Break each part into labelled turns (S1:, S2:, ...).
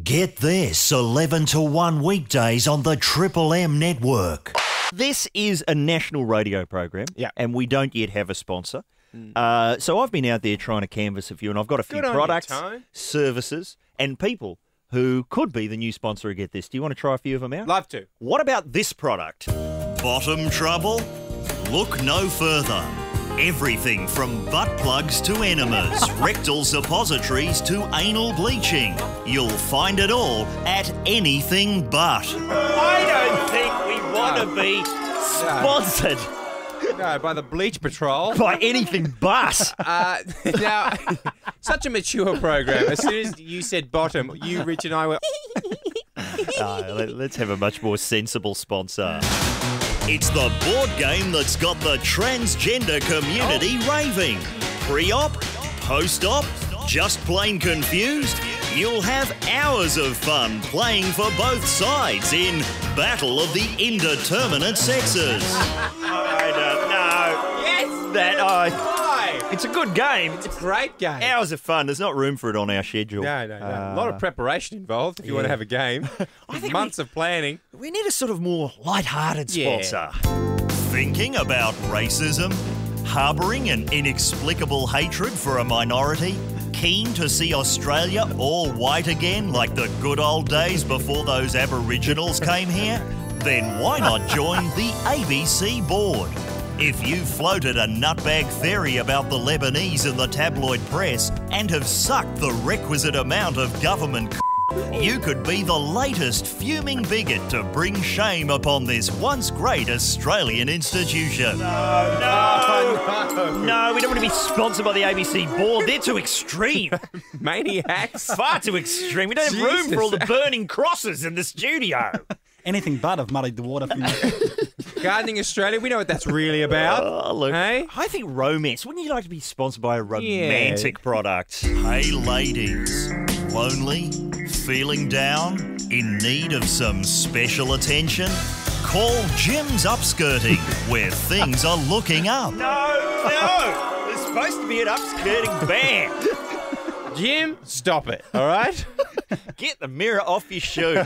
S1: Get this 11 to 1 weekdays on the Triple M network.
S2: This is a national radio program, and we don't yet have a sponsor. So I've been out there trying to canvass a few, and I've got a few products, services, and people who could be the new sponsor of Get This. Do you want to try a few of them out?
S3: Love to.
S2: What about this product?
S1: Bottom trouble? Look no further. Everything from butt plugs to enemas, rectal suppositories to anal bleaching. You'll find it all at Anything But.
S2: I don't think we want to be sponsored.
S3: No, by the Bleach Patrol.
S2: By Anything But.
S3: Now, such a mature program. As soon as you said bottom, you, Rich, and I were...
S2: Let's have a much more sensible sponsor.
S1: It's the board game that's got the transgender community raving. Pre-op, post-op, just plain confused? You'll have hours of fun playing for both sides in Battle of the Indeterminate Sexes.
S2: I don't know.
S3: Yes! Why?
S2: It's a good game.
S3: It's a great game.
S2: Hours of fun. There's not room for it on our schedule.
S3: No. A lot of preparation involved if you want to have a game. Months of planning.
S2: We need a sort of more light-hearted sponsor.
S1: Thinking about racism? Harbouring an inexplicable hatred for a minority? Keen to see Australia all white again like the good old days before those Aboriginals came here? Then why not join the ABC board? If you floated a nutbag theory about the Lebanese in the tabloid press and have sucked the requisite amount of government you could be the latest fuming bigot to bring shame upon this once great Australian institution.
S2: No, we don't want to be sponsored by the ABC board. They're too extreme.
S3: Maniacs.
S2: Far too extreme. We don't have room for all the burning crosses in the studio.
S4: Anything but I've muddied the water for you.
S3: Gardening Australia, we know what that's really about.
S2: Oh, look,
S3: hey?
S2: I think romance. Wouldn't you like to be sponsored by a romantic product?
S1: Hey ladies, lonely, feeling down, in need of some special attention? Call Jim's Upskirting, where things are looking up.
S2: No. There's supposed to be an upskirting band.
S3: Jim, stop it, all right?
S2: Get the mirror off your shoe.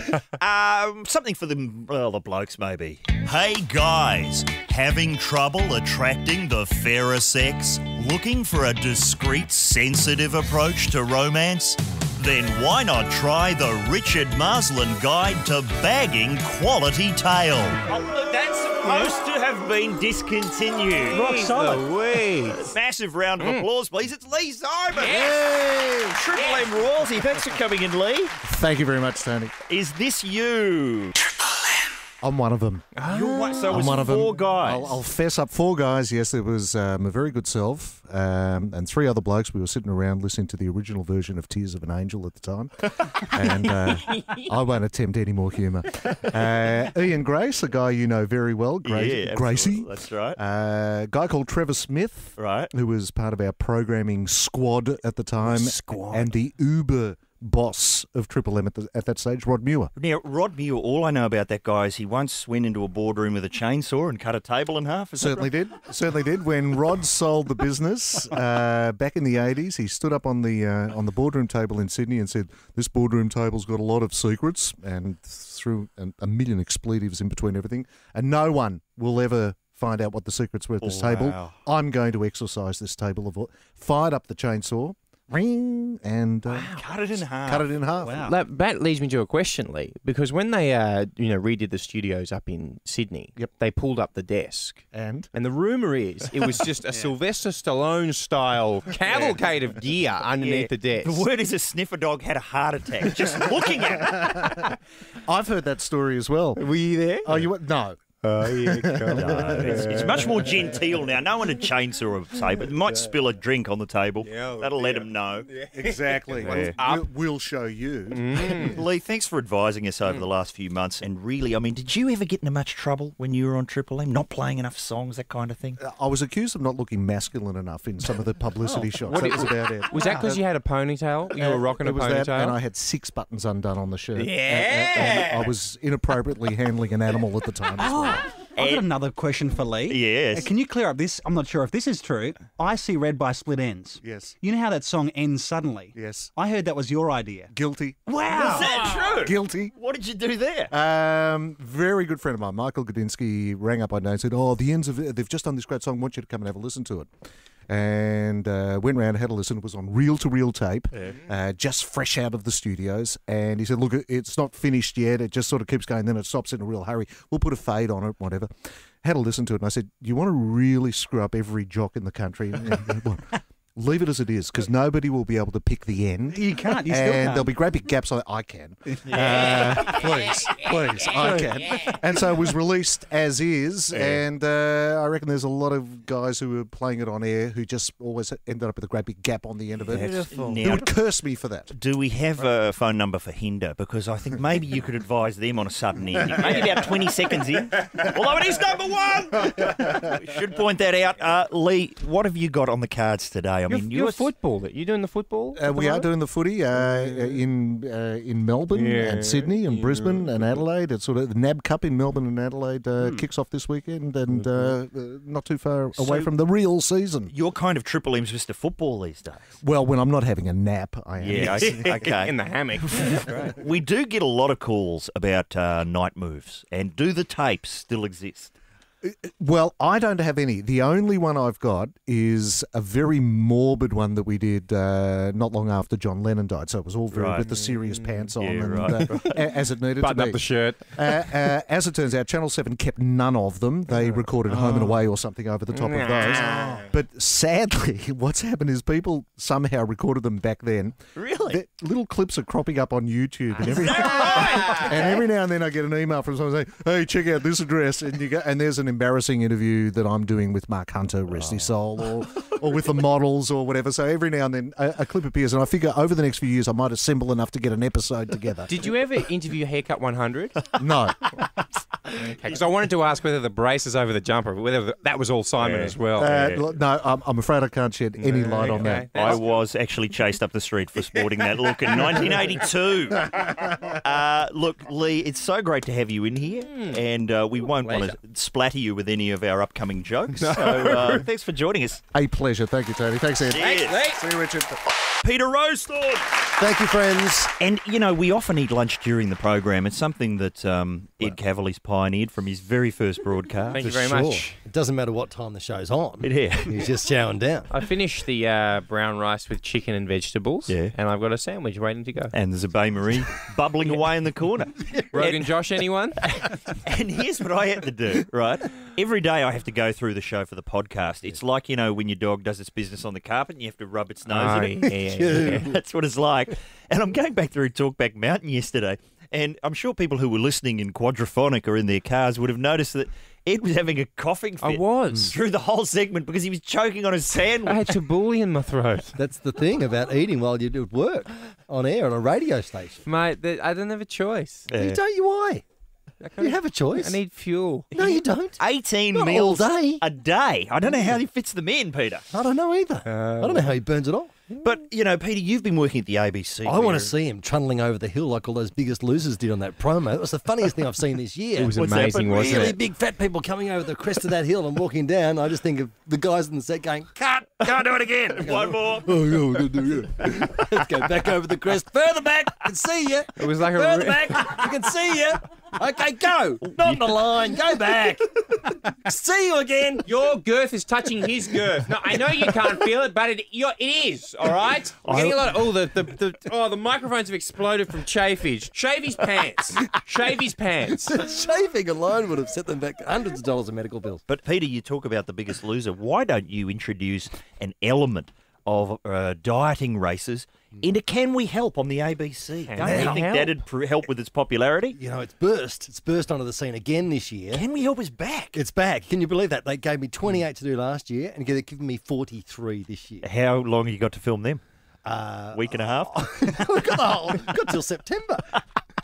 S2: Something for the blokes, maybe.
S1: Hey guys, having trouble attracting the fairer sex? Looking for a discreet, sensitive approach to romance? Then why not try the Richard Marsland Guide to Bagging Quality Tail?
S2: Oh, that's supposed to have been discontinued.
S4: Rock solid.
S2: Massive round of applause, please. It's Lee Simon.
S3: Yay!
S2: Triple M royalty. Thanks for coming in, Lee.
S5: Thank you very much, Tony.
S2: Is this you?
S5: I'm one of them.
S2: So it was
S5: one of them.
S2: four guys.
S5: I'll fess up, 4 guys. Yes, there was a very good self and 3 other blokes. We were sitting around listening to the original version of Tears of an Angel at the time. And I won't attempt any more humour. Ian Grace, a guy you know very well. Gracie.
S2: That's right.
S5: A guy called Trevor Smith.
S2: Right.
S5: Who was part of our programming squad at the time. And the Uber boss of Triple M at that stage, Rod Muir.
S2: Now, Rod Muir, all I know about that guy is he once went into a boardroom with a chainsaw and cut a table in half.
S5: Certainly did. When Rod sold the business back in the 80s, he stood up on the boardroom table in Sydney and said, "This boardroom table's got a lot of secrets," and threw a million expletives in between everything. And no one will ever find out what the secrets were at this table. I'm going to exercise this table. Fired up the chainsaw. Ring and
S2: cut it in half.
S5: Wow.
S3: That leads me to a question, Lee, because when they redid the studios up in Sydney, they pulled up the desk, and the rumour is it was just a Sylvester Stallone style cavalcade of gear underneath the desk.
S2: The word is a sniffer dog had a heart attack just looking at it.
S5: I've heard that story as well.
S3: Were you there?
S5: Oh, you were? No.
S3: Oh, yeah,
S2: it's much more genteel now. No one would chainsaw a table. It might spill a drink on the table. That'll let them know.
S5: Exactly. We'll show you.
S2: Lee, thanks for advising us over the last few months. And really, I mean, did you ever get into much trouble when you were on Triple M? Not playing enough songs, that kind of thing?
S5: I was accused of not looking masculine enough in some of the publicity shots. That was about it.
S3: Was that because you had a ponytail? You were rocking a ponytail?
S5: That, and I had 6 buttons undone on the shirt.
S3: Yeah!
S5: And I was inappropriately handling an animal at the time as well.
S4: I've got another question for Lee.
S2: Yes.
S4: Can you clear up this? I'm not sure if this is true. I see red by split ends.
S5: Yes.
S4: You know how that song ends suddenly?
S5: Yes.
S4: I heard that was your idea.
S5: Guilty.
S2: Wow. Is that true?
S5: Guilty.
S2: What did you do there?
S5: Very good friend of mine, Michael Godinsky, rang up one day and said, the ends of it, they've just done this great song, I want you to come and have a listen to it. And went round, had a listen. It was on reel-to-reel tape, just fresh out of the studios. And he said, look, it's not finished yet. It just sort of keeps going, then it stops in a real hurry. We'll put a fade on it, whatever. Had a listen to it, and I said, you want to really screw up every jock in the country? Leave it as it is, because nobody will be able to pick the end.
S4: You can't. You
S5: and
S4: still can't.
S5: There'll be great big gaps on it. I can. Please, I can. And so it was released as is, and I reckon there's a lot of guys who were playing it on air who just always ended up with a great big gap on the end of it.
S2: Beautiful.
S5: Who would curse me for that.
S2: Do we have a phone number for Hinder? Because I think maybe you could advise them on a sudden ending. Maybe about 20 seconds in. Although it is number 1! We should point that out. Lee, what have you got on the cards today? I mean,
S3: you're football. You doing the football?
S5: We are doing the footy in Melbourne and Sydney and Brisbane and Adelaide. It's sort of the NAB Cup in Melbourne and Adelaide kicks off this weekend, and not too far away from the real season.
S2: You're kind of Triple M's Mr. Football these days.
S5: Well, when I'm not having a nap, I am.
S2: Yeah, okay.
S3: In the hammock.
S2: We do get a lot of calls about night moves, and do the tapes still exist?
S5: Well, I don't have any. The only one I've got is a very morbid one that we did not long after John Lennon died. So it was all very with the serious pants on, as it needed to be.
S3: Button up the shirt.
S5: As it turns out, Channel 7 kept none of them. They recorded Home and Away or something over the top of those. But sadly, what's happened is people somehow recorded them back then.
S2: Really?
S5: Little clips are cropping up on YouTube, and every now and then I get an email from someone saying, "Hey, check out this address," and you go, and there's an embarrassing interview that I'm doing with Mark Hunter, rest his soul, or with the models or whatever. So every now and then a clip appears, and I figure over the next few years I might assemble enough to get an episode together.
S3: Did you ever interview Haircut 100?
S5: No.
S3: Because I wanted to ask whether the braces over the jumper, whether that was all Simon as well.
S5: No, I'm afraid I can't shed any light on that.
S2: I was actually chased up the street for sporting that look in 1982. Look, Lee, it's so great to have you in here, and we won't want to splatter you with any of our upcoming jokes. So thanks for joining us.
S5: A pleasure. Thank you, Tony. Thanks, Ed.
S2: Thanks.
S5: See you, Richard.
S2: Peter Rowsthorn.
S6: Thank you, friends.
S2: And, you know, we often eat lunch during the program. It's something that Ed Cavali's pioneered from his very first broadcast.
S3: Thank you very much.
S6: It doesn't matter what time the show's on.
S2: Yeah.
S6: He's just chowing down.
S3: I finished the brown rice with chicken and vegetables, and I've got a sandwich waiting to go.
S2: And there's a Bay Marie bubbling away in the corner.
S3: Rogan Josh, anyone?
S2: And here's what I have to do, right? Every day I have to go through the show for the podcast. It's like, you know, when your dog does its business on the carpet and you have to rub its nose in it.
S3: Yeah.
S2: That's what it's like. And I'm going back through Talkback Mountain yesterday, and I'm sure people who were listening in quadraphonic or in their cars would have noticed that Ed was having a coughing fit through the whole segment because he was choking on a sandwich.
S3: I had tabbouleh in my throat.
S6: That's the thing about eating while you do work on air on a radio station.
S3: Mate, I don't have a choice.
S6: You don't, why? You have a choice.
S3: I need fuel.
S6: No, you don't.
S2: 18
S6: Not
S2: meals
S6: all day.
S2: a day. I don't know how he fits them in, Peter.
S6: I don't know either. I don't know how he burns it off.
S2: But, you know, Peter, you've been working at the ABC.
S6: I want to see him trundling over the hill like all those Biggest Losers did on that promo. That was the funniest thing I've seen this year.
S3: It was amazing, wasn't
S6: really
S3: it?
S6: big fat people coming over the crest of that hill and walking down. I just think of the guys in the set going, cut, go do it again.
S2: One more.
S6: Let's go back over the crest. Further back, I can see you.
S3: It was like
S6: Further back, I can see you. Okay, go. Not in the line. Go back. See you again.
S3: Your girth is touching his girth. No, I know you can't feel it, but it is. All right. We're getting a lot of the microphones have exploded from chafage. Shave his pants. Shave his pants.
S6: Shaving alone would have set them back hundreds of dollars in medical bills.
S2: But, Peter, you talk about the Biggest Loser. Why don't you introduce an element of dieting races into Can We Help on the ABC? Don't you think that'd help with its popularity?
S6: You know, it's burst. It's burst onto the scene again this year.
S2: Can We Help is back.
S6: It's back. Can you believe that? They gave me 28 to do last year, and they're giving me 43 this year.
S2: How long have you got to film them? Week and a half?
S6: We've got till September.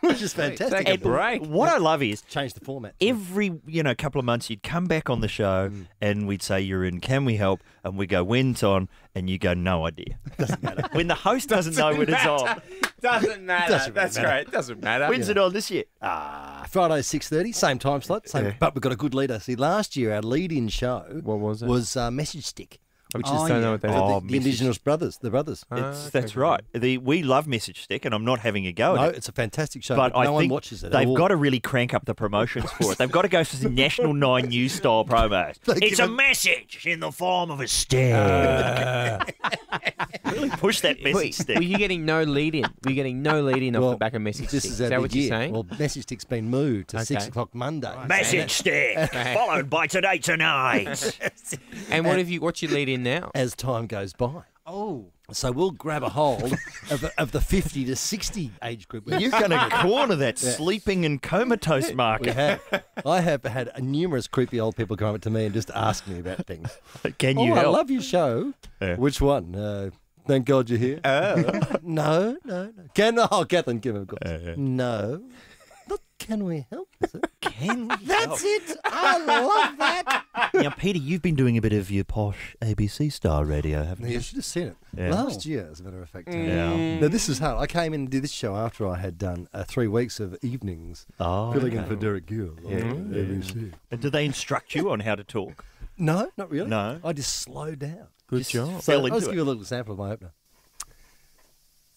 S6: Which is fantastic.
S3: Take a break.
S2: What I love is
S6: change the format.
S2: every couple of months you'd come back on the show and we'd say you're in Can We Help? And we go, when's on? And you go, no idea.
S6: Doesn't matter.
S2: When the host doesn't know when it's on.
S3: Doesn't matter.
S6: Doesn't
S3: That's
S6: matter.
S3: great. Doesn't matter.
S2: When's it on this year?
S6: Friday 6:30, same time slot, but we've got a good leader. See, last year our lead-in show
S3: What was it?
S6: was Message Stick.
S3: Which is don't know what that is.
S6: The Indigenous brothers, the brothers.
S2: That's right. We love Message Stick, and I'm not having a go
S6: No,
S2: at it.
S6: it's a fantastic show,
S2: But
S6: but no
S2: I
S6: one
S2: think
S6: watches it.
S2: they've got to really crank up the promotions for it. They've got to go for some National 9 News style promos. It's a message in the form of a stick. Really push that message stick.
S3: Were you getting no lead in? Were you getting no lead in off the back of Message
S6: This
S3: Stick?
S6: is
S3: Is
S6: our
S3: that
S6: big
S3: what you're
S6: year.
S3: saying?
S6: Well, Message Stick's been moved to 6
S3: Okay.
S6: o'clock Monday.
S2: Message stick, followed by Today Tonight.
S3: And what's your lead in now?
S6: As time goes by.
S4: Oh.
S6: So we'll grab a hold of the 50 to 60 age group.
S2: You're going to corner that sleeping and comatose
S6: We
S2: market.
S6: have. I have had numerous creepy old people come up to me and just ask me about things.
S2: Can you
S6: I
S2: help?
S6: love your show.
S2: Yeah.
S6: Which one? Thank God you're here. No. Kathleen, give him a call. No. Not can we help? Is it?
S2: Can we
S6: That's it. I love that.
S2: Now, Peter, you've been doing a bit of your posh ABC style radio, haven't you?
S6: You should have seen it.
S2: Yeah.
S6: Last year, as a matter of fact.
S2: Yeah.
S6: Now, this is hard. I came in and did this show after I had done 3 weeks of evenings filling in for Derek Gill on ABC.
S2: And do they instruct you on how to talk?
S6: No, not really.
S2: No.
S6: I just slowed down.
S3: Good job.
S6: So
S2: Fell
S6: I'll just
S2: into
S6: give you a little example of my opener.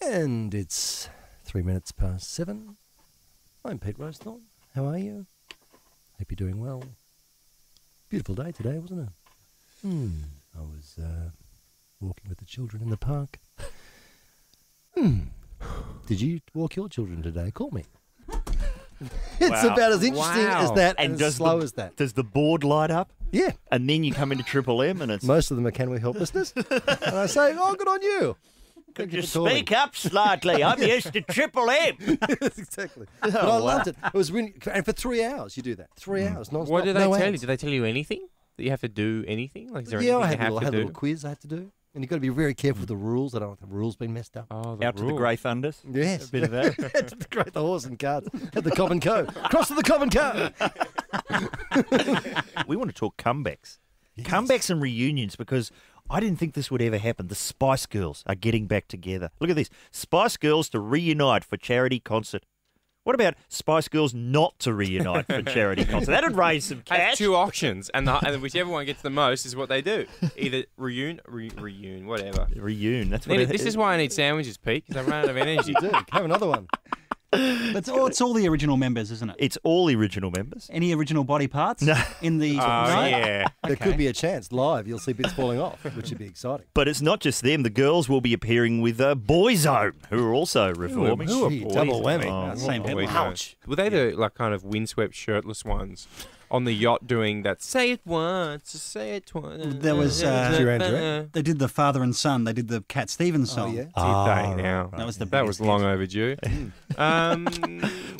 S6: And it's 3 minutes past 7. I'm Pete Rowsthorn. How are you? Hope you're doing well. Beautiful day today, wasn't it? I was walking with the children in the park. Did you walk your children today? Call me. It's about as interesting as that and as slow as that.
S2: Does the board light up?
S6: Yeah.
S2: And then you come into Triple M and it's...
S6: Most of them are Can We Help listeners. And I say, oh, good on you.
S2: Could you speak up slightly? I'm used to Triple M.
S6: Exactly. But I loved it. It was really, and for 3 hours you do that. 3 hours non-stop.
S3: What did they
S6: no
S3: tell you?
S6: ads.
S3: Did they tell you anything? That you have to do anything? Like, is there
S6: Yeah, I
S3: anything
S6: had,
S3: you have
S6: I had
S3: to
S6: a
S3: do?
S6: little quiz I had to do. And you've got to be very careful with the rules. I don't want the rules being messed up.
S3: Oh,
S2: Out to the Grey Thunders.
S6: Yes.
S2: A bit of that.
S6: Had to great the horse and carts at the Cobb and Co. Cross to the Cobb and Co.
S2: We want to talk comebacks. Comebacks and reunions, because I didn't think this would ever happen. The Spice Girls are getting back together. Look at this. Spice Girls to reunite for charity concert. What about Spice Girls not to reunite for charity concert? That'd raise some
S3: I have
S2: cash.
S3: 2 options, and whichever one gets the most is what they do. Either reune, whatever.
S2: Reune. That's what
S3: This is why I need sandwiches, Pete, because I run out of energy.
S6: You do. Have another one.
S4: It's all the original members, isn't it?
S2: It's all original members.
S4: Any original body parts?
S2: No.
S4: In the...
S3: Oh, yeah.
S6: There could be a chance live you'll see bits falling off, which would be exciting.
S2: But it's not just them. The girls will be appearing with Boyzone, who are also reforming.
S6: Gee, double whammy.
S4: Same people.
S3: Ouch. Were they the kind of windswept shirtless ones on the yacht doing that? Say it once, say it twice.
S4: There was...
S6: Duran Duran.
S4: they did the father and son. They did the Cat Stevens song.
S6: yeah?
S3: Did they now?
S4: That was the
S3: That was
S4: biggest
S3: long
S4: hit.
S3: overdue.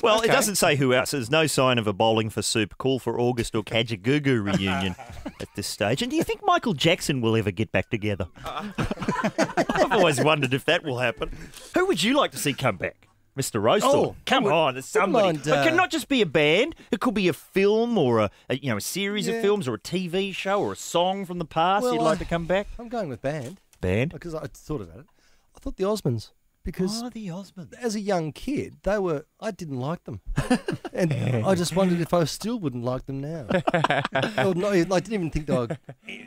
S2: Well,
S3: Okay.
S2: it doesn't say who else. There's no sign of a Bowling for Soup call for August or Kajagoogoo reunion at this stage. And do you think Michael Jackson will ever get back together? I've always wondered if that will happen. Who would you like to see come back? Mr. Rowsthorn.
S6: Oh,
S2: Come on, there's somebody.
S6: mind,
S2: It can not just be a band. It could be a film or a series of
S6: Yeah.
S2: films or a TV show or a song from the past
S6: Well,
S2: you'd like to come back.
S6: I'm going with band
S2: Band.
S6: because I thought about it. I thought the Osmonds because
S2: the Osmonds.
S6: as a young kid, I didn't like them. And I just wondered if I still wouldn't like them now. Or no, I didn't even think they were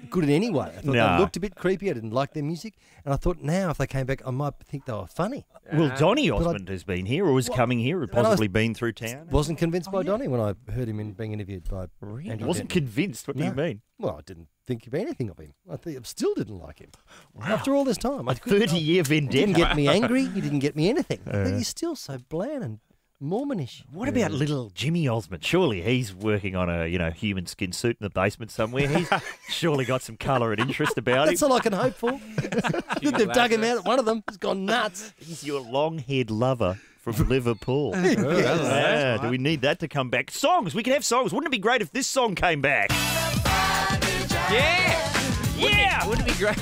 S6: good in any way. I thought
S2: Nah.
S6: they looked a bit creepy. I didn't like their music. And I thought now if they came back, I might think they were funny.
S2: Well, Donny Osmond has been here or was coming here or
S6: and I
S2: possibly been through town.
S6: Wasn't convinced by Donny when I heard him being interviewed by Andrew
S2: Wasn't
S6: Denton.
S2: convinced. What do you
S6: No.
S2: mean?
S6: Well, I didn't think of anything of him. I still didn't like him. After all this time.
S2: A 30-year
S6: He
S2: vendetta.
S6: didn't get me angry. He didn't get me anything. But he's still so bland and Mormonish.
S2: What about little Jimmy Osmond? Surely he's working on a human skin suit in the basement somewhere. He's surely got some colour and interest about
S6: That's
S2: him.
S6: all I can hope for. They've dug him out. One of them has gone nuts.
S2: He's your long-haired lover from Liverpool. Yeah, do we need that to come back? Songs. We can have songs. Wouldn't it be great if this song came back?
S3: Yeah!
S2: Yeah!
S3: Wouldn't it be great?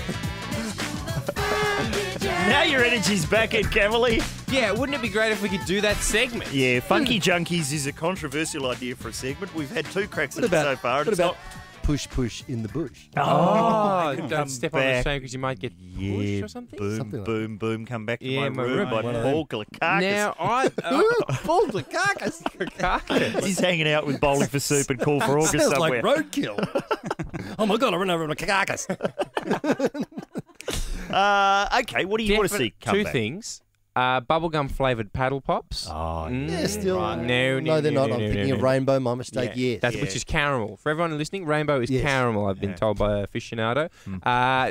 S2: Now your energy's back in, Cavalier.
S3: Yeah, wouldn't it be great if we could do that segment?
S2: Yeah, Funky Junkies is a controversial idea for a segment. We've had 2 cracks at it so far.
S6: What about push in the bush?
S3: Don't step on the same because you might get pushed or something?
S2: Boom,
S6: Something like
S2: boom, boom, come back to
S3: Yeah,
S2: my room by
S3: right.
S2: Paul Kalakakis.
S3: Now,
S6: Paul the carcass.
S2: He's hanging out with Bowling for Soup and Call for August
S6: Sounds
S2: somewhere.
S6: like roadkill. Oh my God, I ran over a carcass.
S2: Okay, what do you want to see come
S3: 2
S2: back?
S3: things. Bubblegum flavoured paddle pops.
S2: Oh,
S6: Yeah, still.
S3: No,
S6: they're not. I'm thinking of rainbow. My mistake. Yes.
S3: Which is caramel. For everyone listening, rainbow is
S6: Yes.
S3: caramel, I've been told by a aficionado.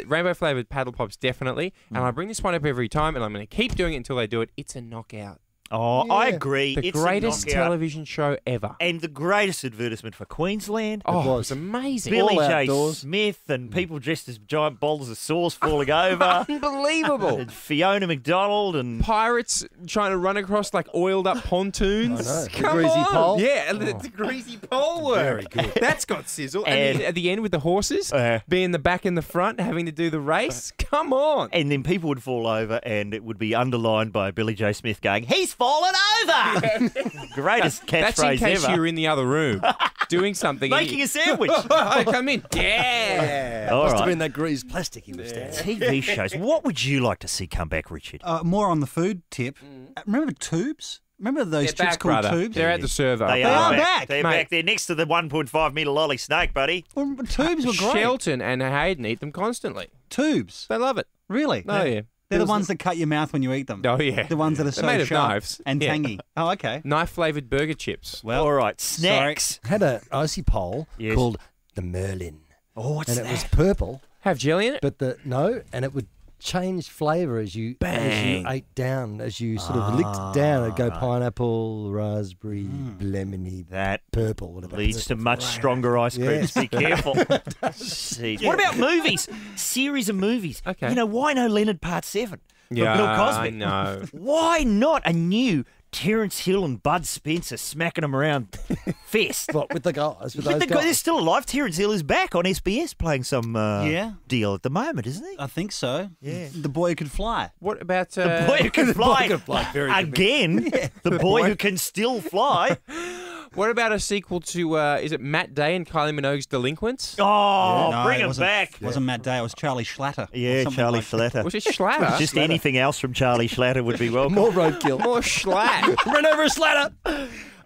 S3: Rainbow flavoured paddle pops, definitely. And I bring this one up every time, and I'm going to keep doing it until they do it. It's a knockout.
S2: Oh, I agree.
S3: The
S2: It's
S3: greatest
S2: a knockout.
S3: television show ever.
S2: And the greatest advertisement for Queensland.
S3: Oh, it
S6: was.
S3: was amazing.
S2: Billy
S6: All
S2: J.
S6: outdoors.
S2: Smith and people dressed as giant boulders of sauce falling over.
S3: Unbelievable.
S2: And Fiona McDonald and
S3: Pirates trying to run across like oiled up pontoons.
S6: I know. The
S3: Come
S6: greasy
S3: on.
S6: pole.
S3: Yeah, and the greasy pole work.
S6: Very good.
S3: That's got sizzle. And,
S2: And-
S3: then at the end with the horses, being the back and the front, having to do the race. Come on.
S2: and then people would fall over and it would be underlined by Billy J. Smith going, "He's fallen over!" Greatest
S3: That's in
S2: catchphrase
S3: case
S2: ever.
S3: you're in the other room doing something. and
S2: Making a sandwich.
S3: I come in. Yeah.
S2: All
S6: Must have
S2: right.
S6: been that greased plastic he was standing.
S2: TV shows. What would you like to see come back, Richard?
S4: More on the food tip. Remember tubes? Remember those
S3: They're
S4: chips
S3: back,
S4: called
S3: brother.
S4: tubes?
S3: They're at the server.
S2: They
S4: are
S2: back.
S4: back,
S2: They're
S3: mate.
S2: back. They're next to the 1.5 metre lolly snake, buddy.
S4: Well, tubes were great.
S3: Shelton and Hayden eat them constantly.
S4: Tubes.
S3: They love it.
S4: Really?
S3: Oh, yeah.
S4: They're the ones that cut your mouth when you eat them.
S3: Oh, yeah.
S4: The ones that are
S3: They're
S4: so
S3: made of
S4: sharp
S3: knives.
S4: and
S3: Yeah.
S4: tangy. Oh, okay.
S3: Knife-flavoured burger chips.
S4: Well,
S2: All right, snacks.
S6: Had an icy pole
S2: Yes.
S6: called the Merlin.
S2: Oh, what's
S6: And
S2: that?
S6: it was purple,
S3: Have jelly in it?
S6: but and it would change flavour as you ate down, as you sort of licked down. It'd go pineapple, raspberry, lemony,
S2: That
S6: purple, whatever.
S2: leads to much stronger ice creams. Be careful. See. What about movies? Series of movies.
S3: Okay.
S2: You know, why no Leonard Part 7? From Bill Cosby.
S3: I know.
S2: Why not a new Terence Hill and Bud Spencer smacking them around fest?
S6: What, with the guys? With
S2: But
S6: those
S2: they're
S6: guys?
S2: still alive. Terence Hill is back on SBS playing some deal at the moment, isn't he?
S4: I think so.
S2: Yeah.
S4: The boy who could fly.
S3: What about...
S2: The boy who can fly.
S6: Very good.
S2: Again, the boy who can still fly.
S3: What about a sequel to, is it Matt Day and Kylie Minogue's Delinquents?
S2: Oh,
S4: No,
S2: bring
S4: it
S2: him
S4: wasn't-
S2: back.
S4: It wasn't Matt Day. It was Charlie Schlatter. or
S2: Yeah,
S4: something
S2: Charlie
S4: like that.
S2: Schlatter.
S3: Was it Schlatter?
S2: Just anything else from Charlie Schlatter would be welcome.
S6: More roadkill.
S3: More Schlatt.
S6: Run over a slatter.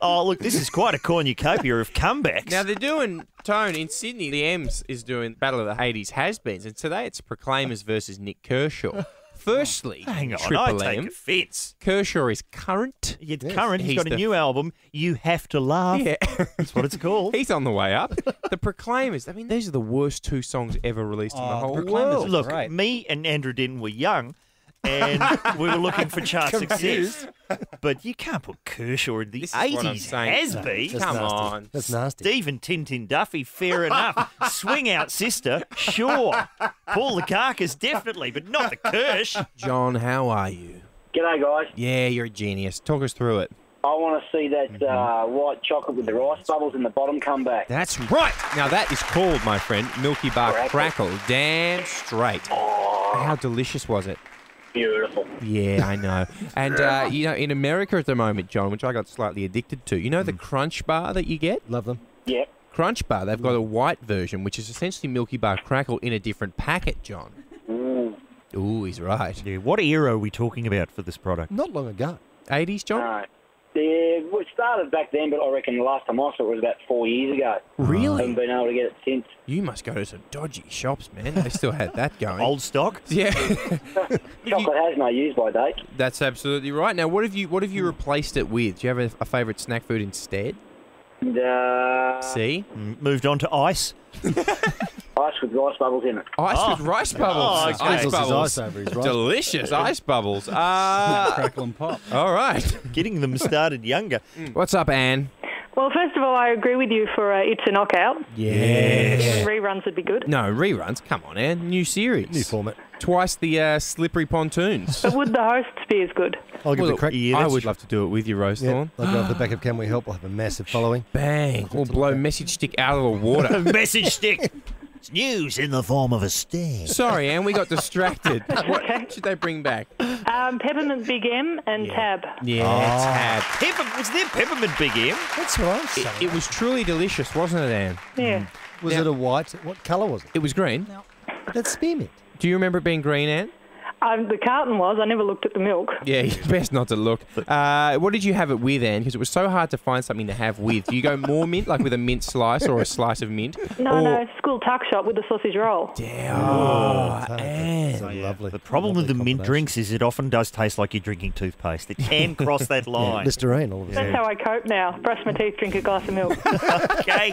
S2: Oh, look, this is quite a cornucopia of comebacks.
S3: Now, they're doing, Tone, in Sydney, the M's is doing Battle of the 80s has-beens, and today it's Proclaimers versus Nick Kershaw. Firstly,
S2: Hang on, I
S3: Triple
S2: take
S3: M,
S2: offence.
S3: Kershaw is current.
S2: Yeah, current, he's
S3: He's
S2: got a
S3: the-
S2: new album, You Have to Laugh.
S3: Yeah.
S2: That's what it's called.
S3: He's on the way up. The Proclaimers, I mean, these are the worst 2 songs ever released in the
S4: Oh,
S3: whole
S4: Proclaimers
S3: world.
S4: are
S2: Look,
S4: great.
S2: me and Andrew Denton were young, and we were looking for chart success. But you can't put Kershaw in the
S3: This is what I'm
S2: 80s.
S3: saying.
S2: Has
S3: No,
S2: been.
S6: That's
S3: Come
S6: nasty.
S3: on.
S6: That's nasty.
S2: Stephen Tintin Duffy, fair enough. Swing Out Sister, sure. Paul the Carcass, definitely, but not the Kirsch.
S3: John, how are you?
S7: G'day, guys.
S3: Yeah, you're a genius. Talk us through it.
S7: I want to see that white chocolate with the rice bubbles in the bottom come back.
S3: That's right. Now, that is called, my friend, Milky Bar Crackle. Damn straight. How delicious was it?
S7: Beautiful.
S3: Yeah, I know. And, you know, in America at the moment, John, which I got slightly addicted to, you know the Crunch Bar that you get?
S6: Love them.
S7: Yep.
S3: Crunch Bar, they've got a white version, which is essentially Milky Bar Crackle in a different packet, John. Ooh, he's right.
S2: Yeah, what era are we talking about for this product?
S6: Not long ago.
S3: 80s, John?
S7: No. It started back then, but I reckon the last time I saw it was about 4 years ago.
S3: Really?
S7: Haven't been able to get it since.
S3: You must go to some dodgy shops, man. They still had that going.
S2: Old stock?
S3: Yeah.
S7: Chocolate has no use-by date.
S3: That's absolutely right. Now, what have you replaced it with? Do you have a favourite snack food instead?
S7: And,
S3: See?
S2: Moved on to ice.
S7: ice with rice bubbles in it.
S3: Ice with rice bubbles.
S2: okay.
S3: Ice
S6: Sprinkles his
S3: bubbles.
S6: ice over his rice.
S3: Delicious ice bubbles.
S4: Crackle and pop.
S3: All right.
S2: Getting them started younger.
S3: What's up, Anne?
S8: Well, first of all, I agree with you for It's a Knockout.
S3: Yes.
S8: Reruns would be good.
S3: No, reruns. Come on, Anne. New series.
S6: New format.
S3: Twice the slippery pontoons.
S8: But would the hosts be as good?
S6: I'll give it a crack.
S2: yeah,
S3: I
S2: that's-
S3: would love to do it with you,
S6: Yeah,
S3: Rowsthorn.
S6: I'll go off the back of Can We Help. We'll have a massive following.
S3: Bang. We'll blow message stick out of the water.
S2: Message stick.
S1: It's news in the form of a stare.
S3: Sorry, Anne, we got distracted. What should they bring back?
S8: Peppermint Big M and Tab.
S3: Yeah, Tab.
S2: Was there peppermint Big M?
S6: That's what I'm saying.
S3: It was truly delicious, wasn't it, Anne?
S8: Yeah.
S6: Was it a white? What colour was it?
S3: It was green.
S6: That's spearmint.
S3: Do you remember it being green, Anne?
S8: The carton was. I never looked at the milk.
S3: Yeah, best not to look. What did you have it with, Anne? Because it was so hard to find something to have with. Do you go more mint, like with a mint slice or a slice of mint?
S8: No, school tuck shop with a sausage roll.
S3: Anne.
S6: So lovely.
S2: The problem with the mint drinks is it often does taste like you're drinking toothpaste. It can cross that line.
S6: Listerine, all of a sudden.
S8: That's how I cope now. Brush my teeth, drink a glass of milk.
S2: Okay.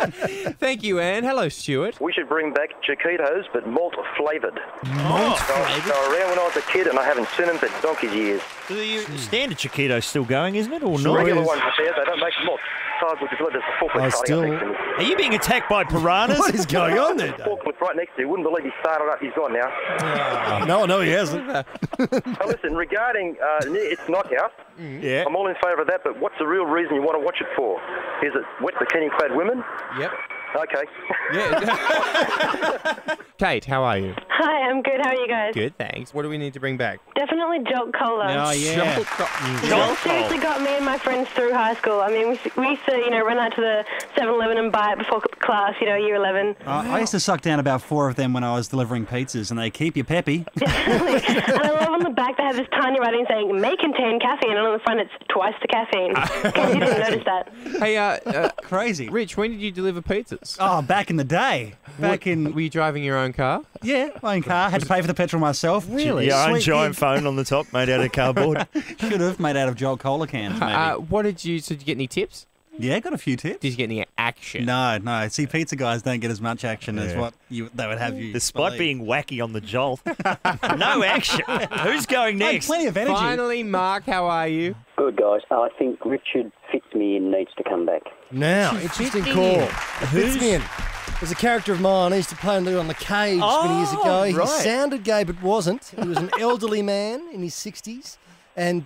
S3: Thank you, Anne. Hello, Stuart.
S9: We should bring back Chiquitos, but malt flavoured.
S3: Malt
S9: They were around when I was a kid, and I haven't seen them for donkey's years.
S2: The standard Chiquito's still going, isn't it, or
S9: The
S2: not?
S9: regular ones are there. They don't make them more size with the blood. There's a forklift starting up next to me.
S2: Are you being attacked by piranhas?
S6: What is going on there?
S9: Forklift right next to you. Wouldn't believe he started up. He's gone now.
S6: No, he hasn't.
S9: Now listen, regarding its knockout,
S2: Yeah.
S9: I'm all in favour of that, but what's the real reason you want to watch it for? Is it wet bikini-clad women?
S3: Yep.
S9: Okay.
S3: Yeah. Kate, how are you?
S10: Hi, I'm good. How are you guys?
S3: Good, thanks. What do we need to bring back?
S10: Definitely Jolt Cola.
S4: Oh, yeah.
S10: Jolt seriously got me and my friends through high school. I mean, we used to, run out to the 7-Eleven and buy it before class, year 11.
S4: I used to suck down about 4 of them when I was delivering pizzas, and they keep you peppy.
S10: Definitely. And I love on the back they have this tiny writing saying, may contain caffeine, and on the front it's twice the caffeine. In case you didn't notice that.
S3: Hey,
S4: Crazy.
S3: Rich, when did you deliver pizzas?
S4: Oh, back in the day.
S3: Were you driving your own car?
S4: Yeah, my own car. Had to pay for the petrol myself.
S3: Really?
S2: Your own
S4: Sweet
S2: giant
S4: gig.
S2: phone on the top made out of cardboard.
S4: Should have made out of Jolt Cola cans, maybe.
S3: Did you get any tips?
S4: Yeah, got a few tips.
S3: Did you get any action?
S4: No. See, pizza guys don't get as much action as what they would have you.
S2: Despite
S4: believe.
S2: being wacky on the jolt. No action. Who's going
S4: Hey,
S2: next?
S4: plenty of energy.
S3: Finally, Mark, how are you?
S7: Good, guys. I think Richard Fitzme needs to come back.
S6: Now, interesting call. Fitzmian. There's a character of mine. I used to play him on The Cage many years ago. He sounded gay but wasn't. He was an elderly man in his 60s. And,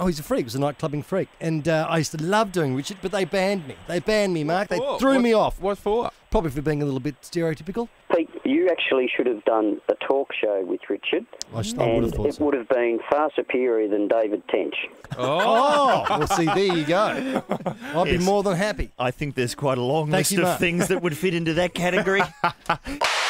S6: he's a freak. He was a nightclubbing freak. And I used to love doing Richard, but they banned me. They banned me, Mark. They threw me off.
S3: What for?
S6: Probably for being a little bit stereotypical.
S7: Pete, you actually should have done a talk show with Richard.
S6: I would have
S7: And
S6: thought
S7: it
S6: so.
S7: would have been far superior than David Tench.
S6: Oh, well, see, there you go. I'd be more than happy.
S2: I think there's quite a long
S6: Thank
S2: list
S6: you,
S2: of
S6: Mark.
S2: things that would fit into that category.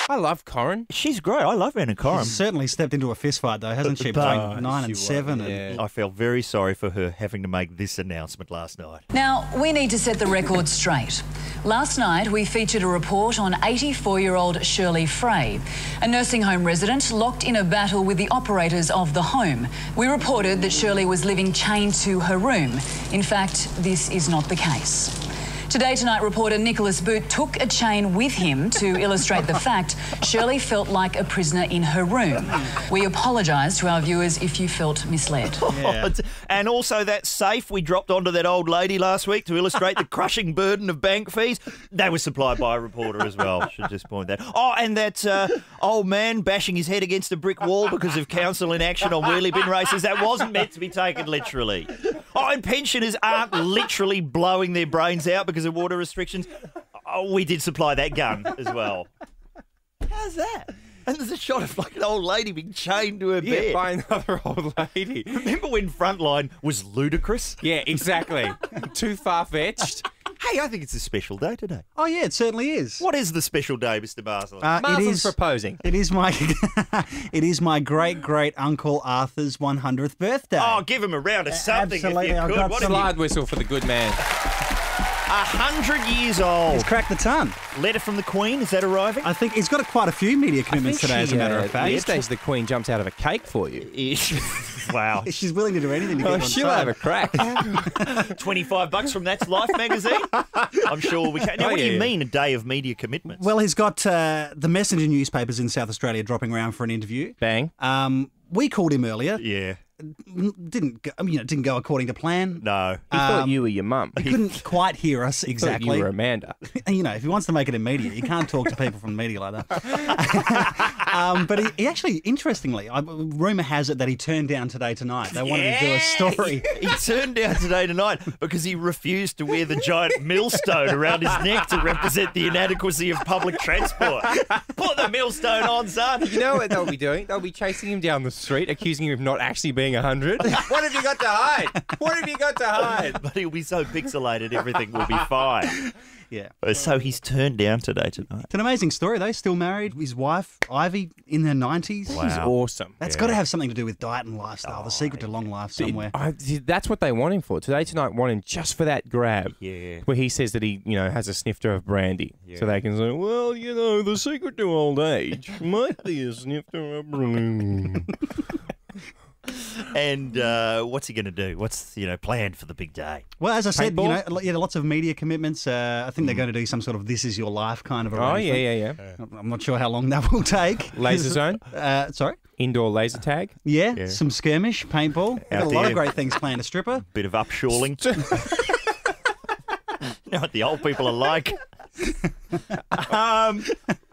S3: I love Corin.
S2: She's great. I love Anna Coram.
S4: She's certainly stepped into a fist fight, though, hasn't she? Between 9 and 7. And
S2: I felt very sorry for her having to make this announcement last night.
S11: Now, we need to set the record straight. Last night, we featured a report on 84-year-old Shirley Frey, a nursing home resident locked in a battle with the operators of the home. We reported that Shirley was living chained to her room. In fact, this is not the case. Today Tonight reporter Nicholas Boot took a chain with him to illustrate the fact Shirley felt like a prisoner in her room. We apologise to our viewers if you felt misled.
S2: Yeah. And also that safe we dropped onto that old lady last week to illustrate the crushing burden of bank fees, that was supplied by a reporter as well. Should just point that. Oh, and that old man bashing his head against a brick wall because of council inaction on wheelie bin races, that wasn't meant to be taken literally. Oh, and pensioners aren't literally blowing their brains out because of water restrictions. Oh, we did supply that gun as well. How's that? And there's a shot of like an old lady being chained to her bed.
S3: by another old lady.
S2: Remember when Frontline was ludicrous?
S3: Yeah, exactly. Too far-fetched.
S2: Hey, I think it's a special day today.
S4: oh, yeah, it certainly is.
S2: What is the special day, Mr. Marsland?
S3: Marsland's proposing.
S4: It is my it is my great Uncle Arthur's 100th birthday.
S2: Oh, give him a round of something
S4: Absolutely,
S2: if you
S4: I've
S2: could.
S4: got
S2: What
S4: some-
S2: have you-
S3: Slide whistle for the good man.
S2: 100 years old.
S4: He's cracked the ton.
S2: Letter from the Queen, is that arriving?
S4: I think he's got quite a few media commitments today, as a matter of fact.
S3: These days, the Queen jumps out of a cake for you.
S2: Wow.
S4: She's willing to do anything to get on
S3: She'll
S4: side.
S3: have a crack.
S2: $25 from That's Life magazine? I'm sure we can. Now, what do you mean, a day of media commitments?
S4: Well, he's got the Messenger newspapers in South Australia dropping around for an interview.
S3: Bang.
S4: We called him earlier.
S2: Yeah.
S4: Didn't go according to plan.
S2: No.
S3: He thought you were your mum.
S4: He couldn't quite hear us
S3: He thought
S4: exactly.
S3: you were Amanda.
S4: If he wants to make it in media, you can't talk to people from the media like that. But he actually, interestingly, rumour has it that he turned down Today Tonight. They wanted to do a story.
S2: He turned down Today Tonight because he refused to wear the giant millstone around his neck to represent the inadequacy of public transport. Put the millstone on, son.
S3: You know what they'll be doing? They'll be chasing him down the street, accusing him of not actually being 100. What have you got to hide? What have you got to hide?
S2: But he'll be so pixelated, everything will be fine.
S4: Yeah.
S2: So he's turned down Today Tonight.
S4: It's an amazing story, though. Still married. His wife, Ivy, in her 90s.
S3: Wow. He's awesome.
S4: That's got to have something to do with diet and lifestyle. The secret to long life somewhere.
S3: That's what they want him for. Today Tonight want him just for that grab.
S2: Yeah.
S3: Where he says that he, has a snifter of brandy. Yeah. So they can say, well, the secret to old age might be a snifter of brandy.
S2: And what's he going to do? What's planned for the big day?
S4: Well, as I said, lots of media commitments. I think they're going to do some sort of "This Is Your Life" kind of arrangement.
S3: Oh, yeah.
S4: I'm not sure how long that will take.
S3: Laser zone.
S4: Sorry.
S3: Indoor laser tag.
S4: Yeah. Some skirmish, paintball. Got a lot of great things planned. A stripper.
S2: Bit of upshoring. You know what the old people are like.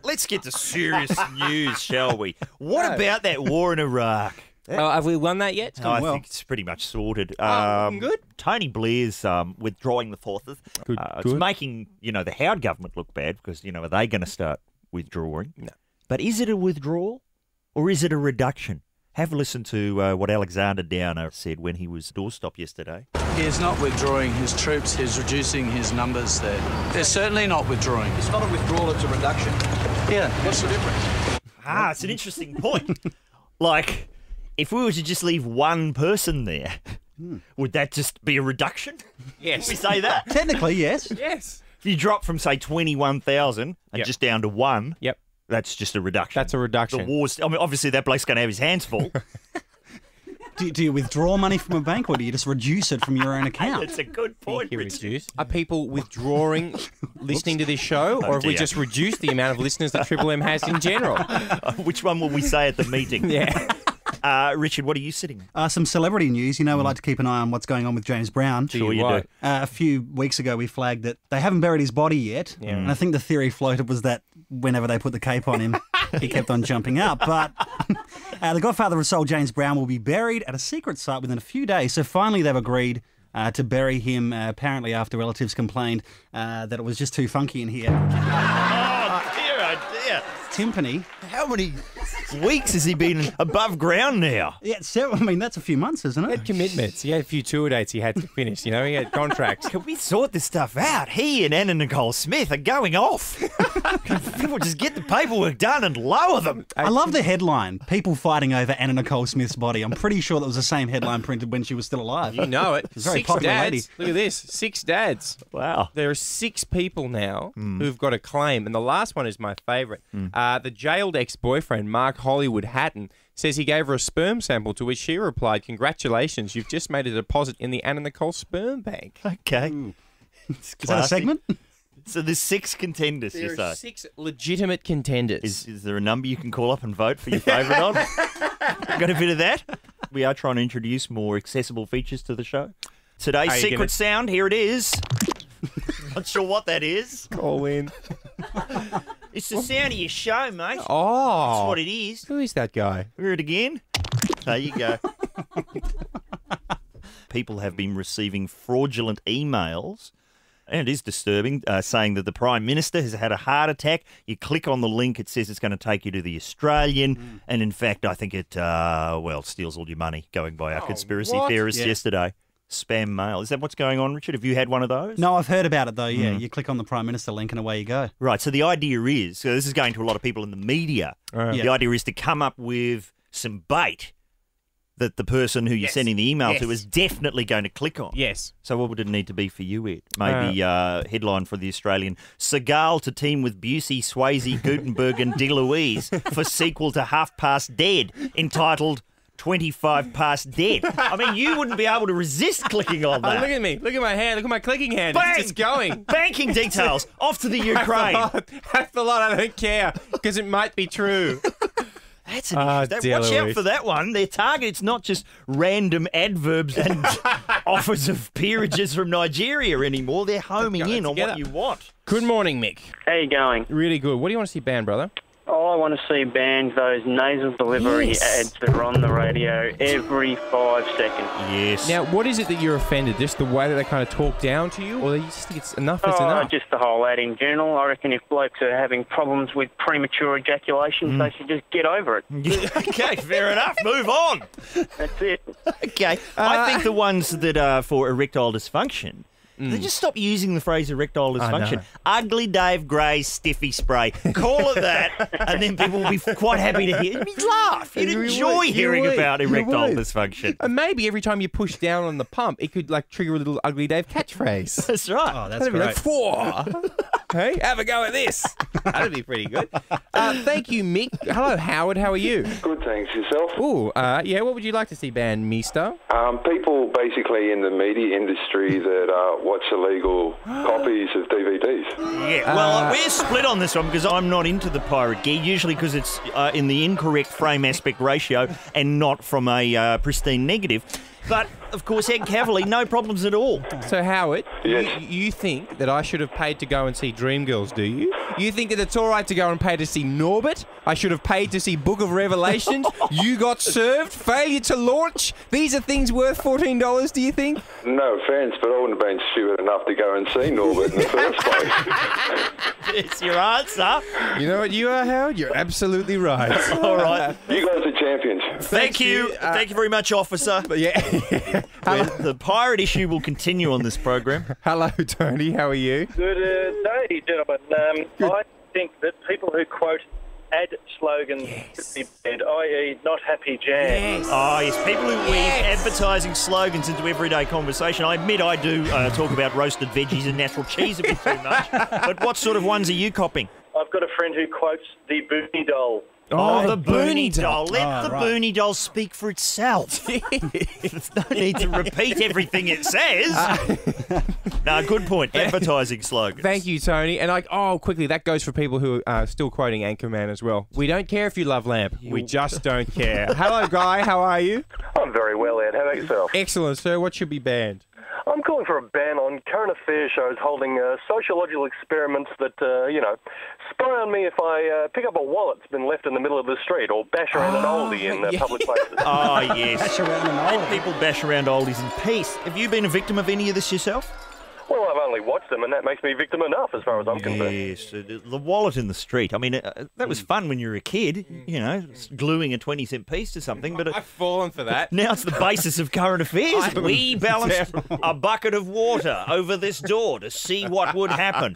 S2: Let's get to serious news, shall we? What about that war in Iraq?
S3: Have we won that yet?
S2: I think it's pretty much sorted.
S3: Good.
S2: Tony Blair's withdrawing the forces.
S3: Good.
S2: It's making, the Howard government look bad because, are they going to start withdrawing?
S3: No.
S2: But is it a withdrawal or is it a reduction? Have a listen to what Alexander Downer said when he was doorstop yesterday.
S12: He is not withdrawing his troops. He's reducing his numbers there. They're certainly not withdrawing.
S13: It's not a withdrawal, it's a reduction.
S12: Yeah.
S13: What's the difference?
S2: It's an interesting point. Like, if we were to just leave one person there, would that just be a reduction?
S3: Yes.
S2: We say that?
S4: Technically, yes.
S3: Yes.
S2: If you drop from, say, 21,000 and just down to one,
S3: yep,
S2: that's just a reduction.
S3: That's a reduction.
S2: The war's, obviously that bloke's going to have his hands full.
S4: Do you withdraw money from a bank or do you just reduce it from your own account?
S2: That's a good point, Richard.
S3: Are people withdrawing listening to this show, or have we just reduced the amount of listeners that Triple M has in general?
S2: Which one will we say at the meeting?
S3: Yeah.
S2: Richard, what are you sitting?
S4: Some celebrity news. We like to keep an eye on what's going on with James Brown.
S2: Sure you do.
S4: A few weeks ago, we flagged that they haven't buried his body yet. Yeah. And I think the theory floated was that whenever they put the cape on him, he kept on jumping up. But the godfather of soul, James Brown, will be buried at a secret site within a few days. So finally they've agreed to bury him, apparently after relatives complained that it was just too funky in here.
S2: Oh, dear.
S4: Timpani.
S2: How many weeks has he been above ground now?
S4: Yeah, that's a few months, isn't it?
S3: He had commitments. He had a few tour dates he had to finish. He had contracts.
S2: Can we sort this stuff out? He and Anna Nicole Smith are going off. Can people just get the paperwork done and lower them?
S4: I love the headline, people fighting over Anna Nicole Smith's body. I'm pretty sure that was the same headline printed when she was still alive.
S3: You know it.
S4: Very
S3: 6
S4: popular
S3: dads.
S4: lady.
S3: Look at this. 6 dads.
S2: Wow.
S3: There are 6 people now who've got a claim, and the last one is my favourite. The jailed ex-boyfriend, Mark Hollywood Hatton, says he gave her a sperm sample, to which she replied, "Congratulations, you've just made a deposit in the Anna Nicole sperm bank."
S2: Okay.
S4: Is that a segment?
S2: So there's 6 contenders,
S3: there
S2: you say?
S3: Are 6 legitimate contenders.
S2: Is there a number you can call up and vote for your favourite on? Got a bit of that? We are trying to introduce more accessible features to the show. Today's secret sound, here it is. Not sure what that is.
S3: Call in.
S2: It's the sound of your show, mate.
S3: Oh.
S2: That's what it is.
S3: Who is that guy?
S2: Hear it again? There you go. People have been receiving fraudulent emails, and it is disturbing, saying that the Prime Minister has had a heart attack. You click on the link, it says it's going to take you to the Australian, and in fact, I think it, steals all your money, going by our conspiracy theorists yesterday. Spam mail. Is that what's going on, Richard? Have you had one of those?
S4: No, I've heard about it, though, yeah. You click on the Prime Minister link and away you go.
S2: Right, so the idea is, so this is going to a lot of people in the media, the idea is to come up with some bait that the person who you're sending the email to is definitely going to click on.
S3: Yes.
S2: So what would it need to be for you, Ed? Maybe headline for the Australian, Seagal to team with Busey, Swayze, Gutenberg and DeLuise for sequel to Half Past Dead, entitled 25 Past Dead. I mean, you wouldn't be able to resist clicking on that.
S3: Oh, look at me. Look at my hand. Look at my clicking hand.
S2: Bang!
S3: It's just going.
S2: Banking details. Off to the Ukraine.
S3: Half the lot I don't care, because it might be true.
S2: That's an interesting. Watch out for that one. Their target, it's not just random adverbs and offers of peerages from Nigeria anymore. They're homing in on what you want.
S3: Good morning, Mick.
S14: How you going?
S3: Really good. What do you want to see banned, brother?
S14: I want to see banned those nasal delivery ads that are on the radio every 5 seconds.
S2: Yes.
S3: Now, what is it that you're offended? Just the way that they kind of talk down to you? Or you just think it's enough is enough?
S14: Just the whole ad in general. I reckon if blokes are having problems with premature ejaculations, they should just get over it.
S2: Okay, fair enough. Move on.
S14: That's it.
S2: Okay. I think the ones that are for erectile dysfunction, they just stop using the phrase erectile dysfunction. Ugly Dave Gray's stiffy spray. Call it that, and then people will be quite happy to hear. You'd laugh. You'd enjoy hearing about erectile dysfunction.
S3: And maybe every time you push down on the pump, it could like trigger a little Ugly Dave catchphrase.
S2: That's right.
S4: Oh, that's great.
S3: Hey, have a go at this. That'd be pretty good. Thank you, Mick. Hello, Howard. How are you?
S15: Good, thanks. Yourself?
S3: Ooh, yeah. What would you like to see banned, Mister?
S15: People basically in the media industry that watch illegal copies of DVDs.
S2: Yeah, well, we're split on this one because I'm not into the pirate gear, usually because it's in the incorrect frame aspect ratio and not from a pristine negative. But, of course, Ed Cavalier, no problems at all.
S3: So, Howard, you think that I should have paid to go and see Dreamgirls, do you? You think that it's all right to go and pay to see Norbit? I should have paid to see Book of Revelations? You got served? Failure to launch? These are things worth $14, do you think?
S15: No offence, but I wouldn't have been stupid enough to go and see Norbit in the first place.
S2: It's your answer.
S3: You know what you are, Howard? You're absolutely right.
S2: All right.
S15: You guys are champions.
S2: Thank you. Thank you very much, officer. The pirate issue will continue on this program.
S3: Hello, Tony. How are you?
S16: Good day, gentlemen. I think that people who quote ad slogans should be banned, i.e. not happy jam.
S2: Yes. Oh, yes. People who weave advertising slogans into everyday conversation. I admit I do talk about roasted veggies and natural cheese a bit too much. But what sort of ones are you copying?
S16: I've got a friend who quotes the Boonie Doll.
S2: Oh, the Boonie Doll. Let the Boonie Doll speak for itself. There's no need to repeat everything it says. No, good point. Advertising slogans.
S3: Thank you, Tony. And quickly, that goes for people who are still quoting Anchorman as well. We don't care if you love lamp. We just don't care. Hello, Guy. How are you?
S9: I'm very well, Ed. How about yourself?
S3: Excellent, sir. What should be banned?
S9: I'm calling for a ban on current affairs shows holding sociological experiments that, spy on me if I pick up a wallet that's been left in the middle of the street or bash around an oldie in public places.
S2: Oh, yes. Bash around an oldie. Let people bash around oldies in peace. Have you been a victim of any of this yourself?
S9: Well, I've only watched them, and that makes me victim enough as far as I'm concerned.
S2: Yes, the wallet in the street. I mean, that was fun when you were a kid, gluing a 20-cent piece to something. But
S3: I've fallen for that.
S2: Now it's the basis of current affairs. We balanced a bucket of water over this door to see what would happen.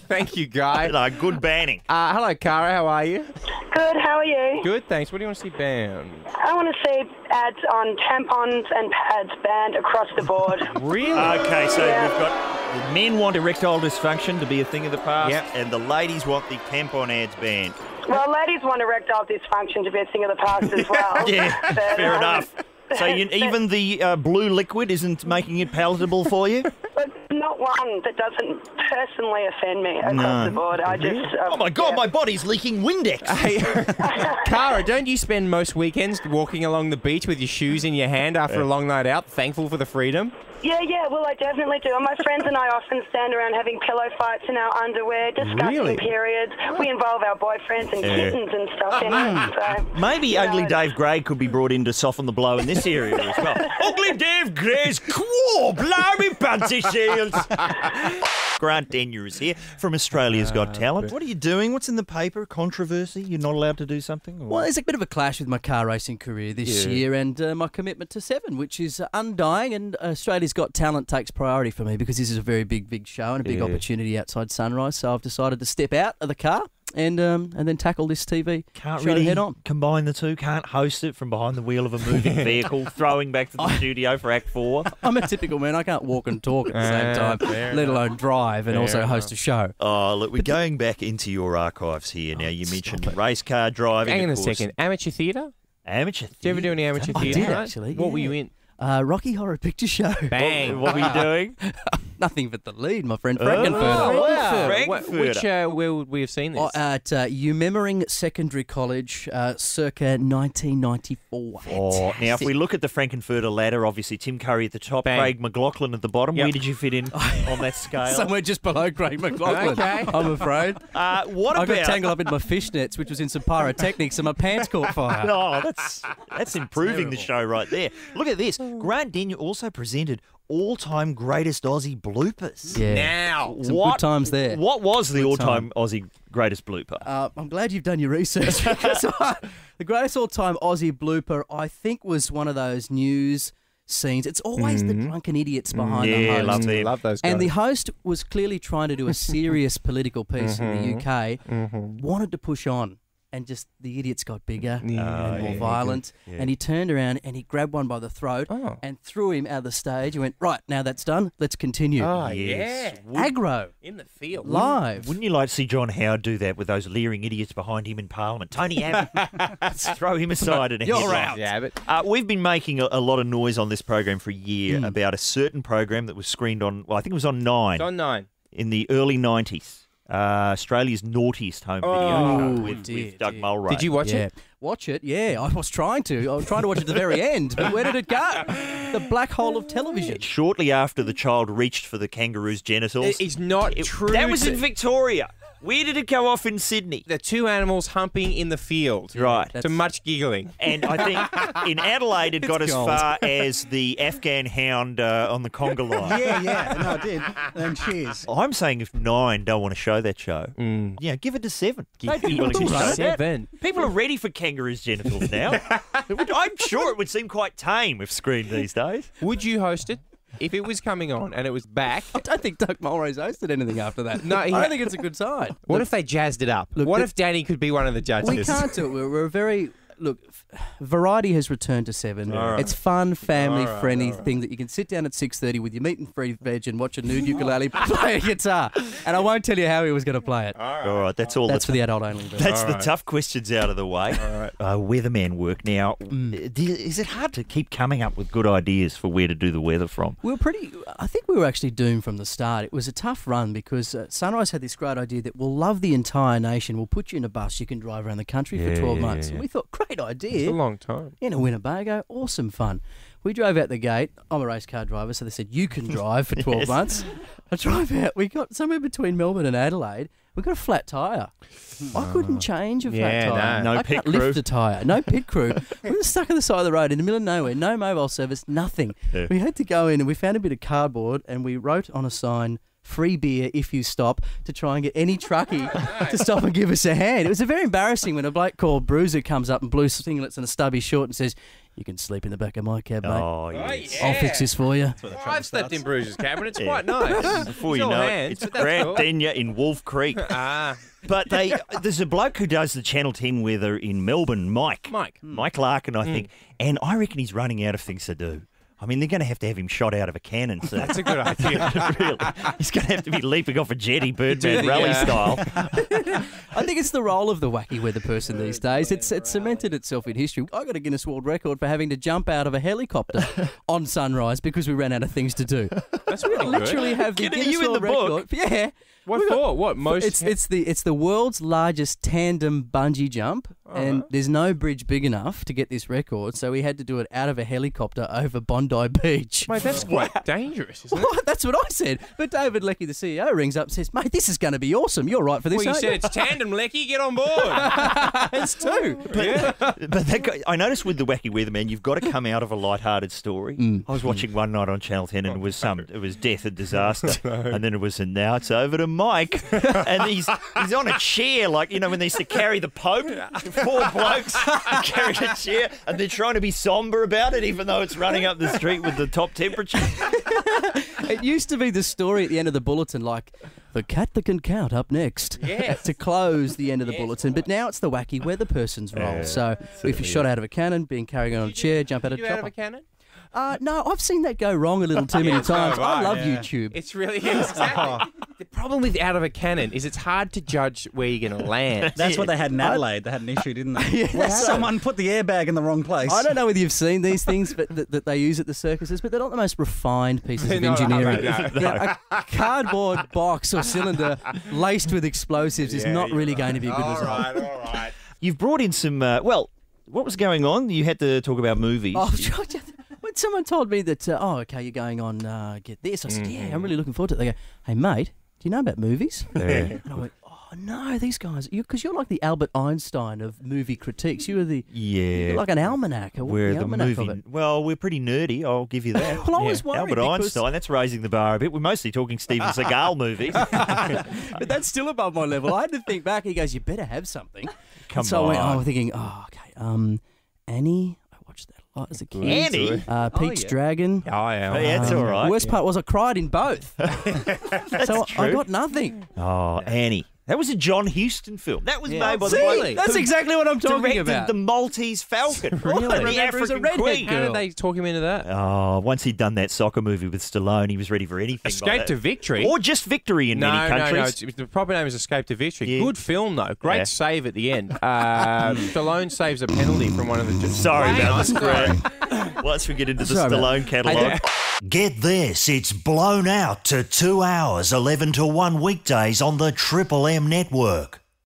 S3: Thank you, Guy.
S2: Good banning.
S3: Hello, Cara. How are you?
S10: Good. How are you?
S3: Good, thanks. What do you want to see banned?
S10: I want to see ads on tampons and pads banned across the board.
S3: Really?
S2: Okay, so we've got the men want erectile dysfunction to be a thing of the past, and the ladies want the tampon ads banned.
S10: Well, ladies want erectile dysfunction to be a thing of the past as well.
S2: Yeah, fair enough. So even the blue liquid isn't making it palatable for you?
S10: But not one that doesn't personally offend me across the board. I just...
S2: oh, my God, my body's leaking Windex.
S3: Hey, Cara, don't you spend most weekends walking along the beach with your shoes in your hand after a long night out, thankful for the freedom?
S10: Yeah, well, I definitely do. And my friends and I often stand around having pillow fights in our underwear, discussing periods. We involve our boyfriends and kittens and stuff in it. So,
S2: maybe Ugly Dave Gray could be brought in to soften the blow in this area as well. Ugly Dave Gray's quo, blimey panty shields. Grant Denyer is here from Australia's Got Talent. What are you doing? What's in the paper? Controversy? You're not allowed to do something? Or?
S17: Well, there's a bit of a clash with my car racing career this year and my commitment to Seven, which is undying, and Australia's Got Talent takes priority for me because this is a very big show and a big opportunity outside Sunrise, so I've decided to step out of the car and then tackle this TV show
S2: really
S17: head on.
S2: Combine the two? Can't host it from behind the wheel of a moving vehicle, throwing back to the studio for Act 4?
S17: I'm a typical man. I can't walk and talk at the same time, let alone drive and also host a show.
S2: Oh, look, we're going back into your archives here. Now, you mentioned race car driving.
S3: Hang on a second. Amateur theatre?
S2: Amateur theatre?
S3: Did you ever do any amateur theatre?
S17: I did, actually.
S3: What were you in?
S17: Rocky Horror Picture Show.
S3: Bang.
S2: What were you doing?
S17: nothing but the lead, my friend. Frankenfurter.
S3: Oh, wow.
S2: Frankfurter.
S3: Where would we have seen this?
S17: At Umemmering Secondary College, circa 1994.
S2: Oh, now if we look at the Frankenfurter ladder, obviously Tim Curry at the top, Craig McLaughlin at the bottom.
S3: Yep.
S2: Where did you fit in on that scale?
S17: Somewhere just below Craig McLaughlin,
S3: Okay.
S17: I'm afraid.
S2: What
S17: I
S2: about?
S17: got tangled up in my fishnets, which was in some pyrotechnics, and my pants caught fire.
S2: Oh, that's improving the show right there. Look at this. Grant Denyer also presented all-time greatest Aussie bloopers.
S17: Yeah.
S3: Now,
S17: Some good times there.
S2: What was the
S17: Good
S2: all-time Aussie greatest blooper?
S17: I'm glad you've done your research because the greatest all-time Aussie blooper, I think, was one of those news scenes. It's always the drunken idiots behind the host.
S3: love those guys.
S17: And the host was clearly trying to do a serious political piece in the UK, wanted to push on. And just the idiots got bigger and more violent.
S2: Yeah.
S17: And he turned around and he grabbed one by the throat and threw him out of the stage. He went, right, now that's done. Let's continue.
S3: Oh,
S2: Yes.
S3: yeah.
S17: Aggro.
S3: In the field.
S17: Live.
S2: Wouldn't you like to see John Howard do that with those leering idiots behind him in Parliament? Tony Abbott. Let's throw him aside and
S17: You're
S2: out.
S3: Abbott.
S2: We've been making a lot of noise on this program for a year about a certain program that was screened on, well, I think it was on 9.
S3: It's on 9.
S2: In the early 90s. Australia's naughtiest home video show with Doug Mulray.
S3: Did you watch it?
S17: Watch it, yeah. I was trying to. I was trying to watch it to the very end. But where did it go? The black hole of television.
S2: Shortly after the child reached for the kangaroo's genitals.
S3: It's not true.
S2: That was in Victoria. Where did it go off in Sydney?
S3: The two animals humping in the field.
S2: Right.
S3: To much giggling.
S2: And I think in Adelaide it got as far as the Afghan hound on the conga line.
S4: Yeah, no, it did. And cheers.
S2: I'm saying if 9 don't want to show that show, give it to 7. They'd be willing to show that.
S3: 7.
S2: People are ready for kangaroos' genitals now. I'm sure it would seem quite tame if screened these days.
S3: Would you host it? If it was coming on and it was back...
S17: I don't think Doug Mulray's hosted anything after that.
S3: No,
S17: I don't think it's a good sign.
S3: What if they jazzed it up? What if Danny could be one of the judges?
S17: We can't do it. We're very... Look, variety has returned to 7.
S3: Right.
S17: It's fun, family-friendly thing that you can sit down at 6:30 with your meat and free veg and watch a nude ukulele play a guitar. And I won't tell you how he was going to play it.
S2: All right, that's all.
S17: That's for the adult only.
S2: That's the tough questions out of the way.
S3: All right.
S2: Weatherman work. Now, is it hard to keep coming up with good ideas for where to do the weather from?
S17: I think we were actually doomed from the start. It was a tough run because Sunrise had this great idea that we'll love the entire nation. We'll put you in a bus. You can drive around the country for 12 months. And we thought, great idea.
S3: It's a long time.
S17: In a Winnebago, awesome fun. We drove out the gate. I'm a race car driver, so they said, you can drive for 12 months. I drive out. We got somewhere between Melbourne and Adelaide. We got a flat tyre. I couldn't change a flat tyre.
S2: No
S17: I
S2: pit
S17: can't
S2: crew.
S17: lift a tyre. No pit crew. We were stuck on the side of the road in the middle of nowhere. No mobile service, nothing.
S2: Yeah.
S17: We had to go in and we found a bit of cardboard and we wrote on a sign, free beer if you stop, to try and get any truckie to stop and give us a hand. It was very embarrassing when a bloke called Bruiser comes up in blue singlets and a stubby short and says, you can sleep in the back of my cab, mate.
S2: Oh, yes.
S17: I'll fix this for you.
S3: I've slept in Bruiser's cabin. It's quite nice.
S2: Before you know it, it's Grant Denyer in Wolf Creek. But there's a bloke who does the Channel 10 weather in Melbourne, Mike Larkin, I think, and I reckon he's running out of things to do. I mean, they're going to have him shot out of a cannon soon.
S3: That's a good idea.
S2: Really. He's going to have to be leaping off a jetty, Birdman rally style.
S17: I think it's the role of the wacky weather person these days. It's cemented itself in history. I got a Guinness World Record for having to jump out of a helicopter on Sunrise because we ran out of things to do.
S3: That's really good.
S17: Literally have the Guinness
S2: you in
S17: World
S2: the
S17: Record.
S2: book?
S17: Yeah.
S3: What for? What most?
S17: It's the world's largest tandem bungee jump, and there's no bridge big enough to get this record, so we had to do it out of a helicopter over Bondi Beach.
S3: Mate, that's quite dangerous, isn't it?
S17: That's what I said. But David Leckie, the CEO, rings up and says, mate, this is going to be awesome. You're right for this,
S3: Well, you
S17: aren't
S3: said it's tandem, Leckie. Get on board.
S17: It's two.
S2: But that guy, I noticed with the Wacky Weatherman, you've got to come out of a light-hearted story. I was watching one night on Channel 10 and it was death and disaster. And then it was, and now it's over to Mike. And he's on a chair, like, you know, when they used to carry the Pope. 4 blokes carrying a chair and they're trying to be sombre about it, even though it's running up the street with the top temperature.
S17: It used to be the story at the end of the bulletin, like, the cat that can count up next.
S3: Yes.
S17: To close the end of the bulletin. But now it's the wacky weather person's role. So if you're shot out of a cannon, being carried on a chair, jump out of a chopper.
S3: Out of a cannon?
S17: No, I've seen that go wrong a little too many times. I love YouTube.
S3: It's really exactly. The problem with Out of a Cannon is it's hard to judge where you're going to land.
S4: That's what they had in Adelaide. They had an issue, didn't they? Where someone put the airbag in the wrong place.
S17: I don't know whether you've seen these things that they use at the circuses, but they're not the most refined pieces of engineering.
S3: No.
S17: A cardboard box or cylinder laced with explosives is not really going to be a good result.
S3: All right.
S2: You've brought in some, what was going on? You had to talk about movies.
S17: Oh, when someone told me that, okay, you're going on Get This, I said, yeah, I'm really looking forward to it. They go, hey, mate, do you know about movies?
S2: Yeah.
S17: And I went, oh, no, these guys, because you're like the Albert Einstein of movie critiques. You're like an almanac.
S2: We're the
S17: almanac
S2: movie.
S17: of it.
S2: Well, we're pretty nerdy, I'll give you that.
S17: Well, I was worried
S2: Albert Einstein, that's raising the bar a bit. We're mostly talking Steven Seagal movies.
S17: But that's still above my level. I had to think back. He goes, you better have something.
S2: So
S17: I was thinking, okay, Annie, I watched that a lot as a kid.
S2: Annie?
S17: Pete's Dragon.
S3: Oh, yeah.
S2: That's all right.
S17: The worst part was I cried in both. So
S2: true.
S17: I got nothing.
S2: Oh, Annie. That was a John Huston film. That was made by the
S17: See, that's exactly what I'm talking
S2: directed
S17: about.
S2: the Maltese Falcon.
S17: Really?
S2: The
S17: Remember, it was a
S2: African
S17: redhead
S2: Queen.
S3: How
S17: girl.
S3: did they talk him into that?
S2: Oh, once he'd done that soccer movie with Stallone, he was ready for anything.
S3: Escape to Victory?
S2: Or just Victory in many countries.
S3: No. The proper name is Escape to Victory.
S2: Yeah.
S3: Good film, though. Great save at the end. Stallone saves a penalty from one of the...
S2: Sorry about this, Greg. Once we get into the Stallone catalogue.
S1: Get this, it's blown out to 2 hours, 11 to 1 weekdays on the Triple M network.